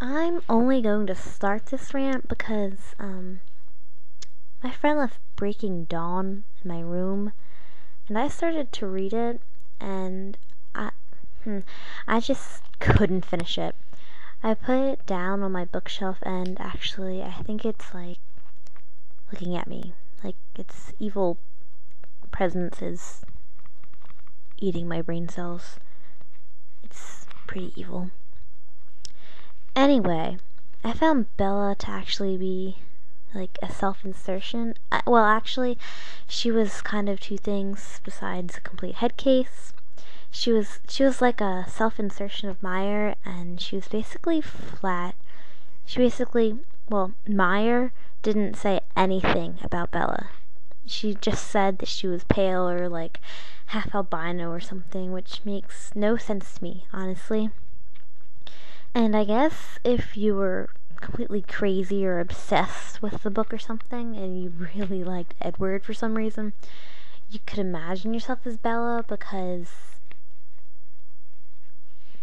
I'm only going to start this rant because my friend left Breaking Dawn in my room, and I started to read it, and I I just couldn't finish it. I put it down on my bookshelf, and actually I think it's like looking at me, like its evil presence is eating my brain cells. It's pretty evil. Anyway, I found Bella to actually be like a self-insertion. Well, actually, she was kind of two things besides a complete head case. She was like a self-insertion of Meyer, and she was basically flat. She basically, well, Meyer didn't say anything about Bella. She just said that she was pale or like half albino or something, which makes no sense to me, honestly. And I guess if you were completely crazy or obsessed with the book or something, and you really liked Edward for some reason, you could imagine yourself as Bella, because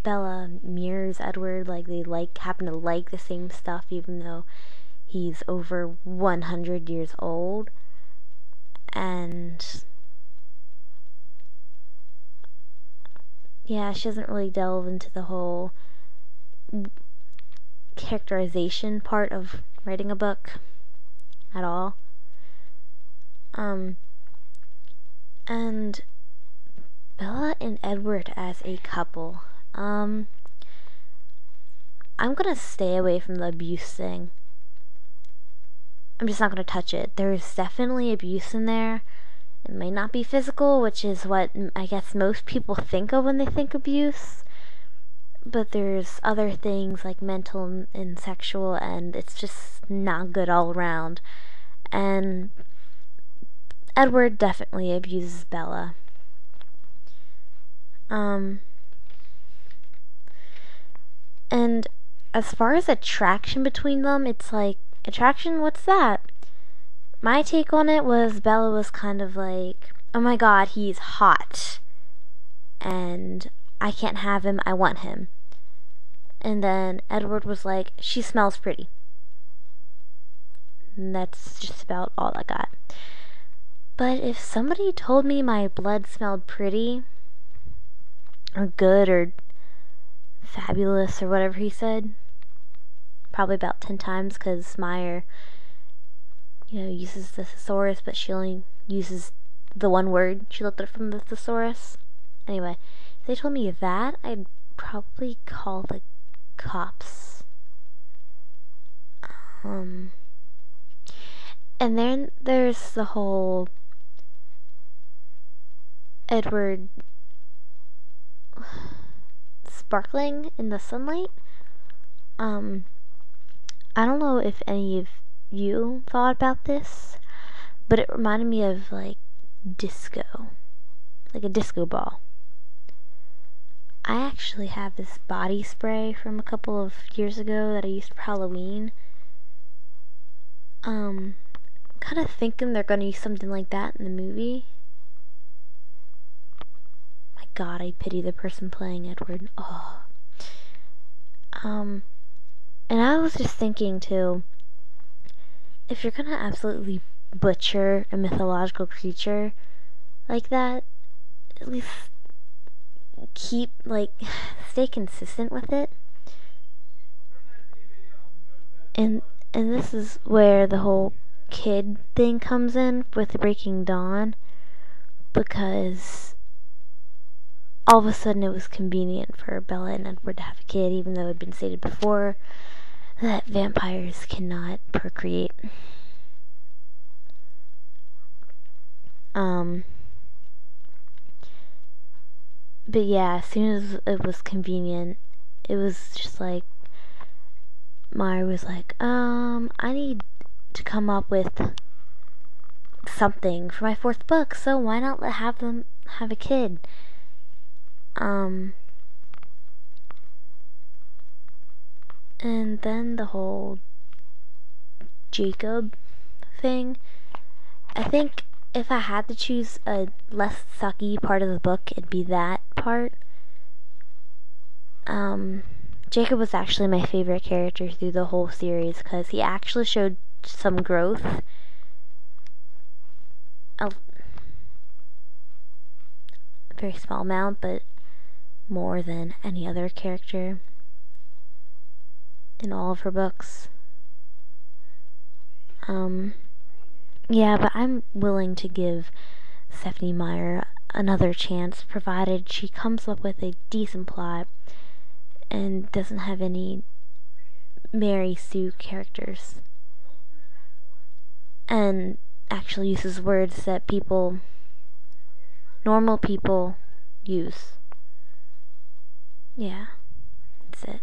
Bella mirrors Edward, like they happen to like the same stuff even though he's over 100 years old. And yeah, she doesn't really delve into the whole characterization part of writing a book at all. And Bella and Edward as a couple. I'm gonna stay away from the abuse thing. I'm just not gonna touch it. There's definitely abuse in there. It might not be physical, which is what I guess most people think of when they think abuse. But there's other things like mental and sexual, and it's just not good all around. And Edward definitely abuses Bella. And as far as attraction between them, it's like, attraction, what's that? My take on it was Bella was kind of like, oh my god, he's hot. And I can't have him, I want him. And then Edward was like, she smells pretty. And that's just about all I got. But if somebody told me my blood smelled pretty, or good, or fabulous, or whatever he said, probably about 10 times, because Meyer, uses the thesaurus, but she only uses the one word. She looked at it from the thesaurus. Anyway, if they told me that, I'd probably call the cops. And then there's the whole Edward sparkling in the sunlight. I don't know if any of you thought about this, but it reminded me of like disco, like a disco ball. I actually have this body spray from a couple of years ago that I used for Halloween. Kind of thinking they're gonna use something like that in the movie. My god, I pity the person playing Edward. Oh. And I was just thinking too, if you're gonna absolutely butcher a mythological creature like that, at least stay consistent with it. And this is where the whole kid thing comes in with Breaking Dawn, because all of a sudden it was convenient for Bella and Edward to have a kid, even though it had been stated before that vampires cannot procreate. But yeah, as soon as it was convenient, it was just like, Meyer was like, I need to come up with something for my fourth book, so why not have them have a kid? And then the whole Jacob thing. I think if I had to choose a less sucky part of the book, it'd be that part. Jacob was actually my favorite character through the whole series because he actually showed some growth. A very small amount, but more than any other character in all of her books. Yeah, but I'm willing to give Stephenie Meyer another chance, provided she comes up with a decent plot and doesn't have any Mary Sue characters. And actually uses words that normal people use. Yeah, that's it.